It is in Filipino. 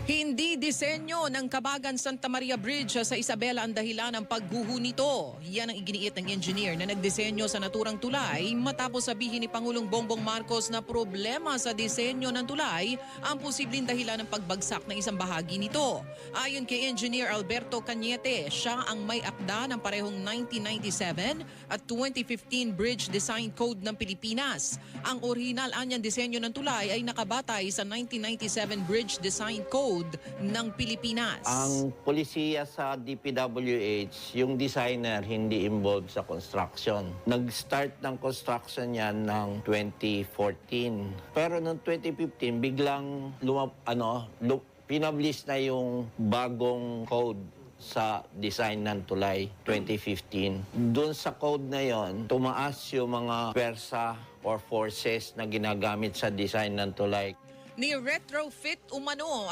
Hindi disenyo ng Kabagan Santa Maria Bridge sa Isabela ang dahilan ng pagguho nito. Yan ang iginiit ng engineer na nagdisenyo sa naturang tulay matapos sabihin ni Pangulong Bongbong Marcos na problema sa disenyo ng tulay ang posibleng dahilan ng pagbagsak ng isang bahagi nito. Ayon kay Engineer Alberto Cañete, siya ang may akda ng parehong 1997 at 2015 Bridge Design Code ng Pilipinas. Ang orihinal anyang disenyo ng tulay ay nakabatay sa 1997 Bridge Design Code ng Pilipinas. Ang polisiya sa DPWH, yung designer hindi involved sa construction. Nag-start ng construction niyan ng 2014. Pero noong 2015, biglang pinablish na yung bagong code sa design ng tulay 2015. Doon sa code na yon, tumaas yung mga pwersa or forces na ginagamit sa design ng tulay. Ni retrofit umano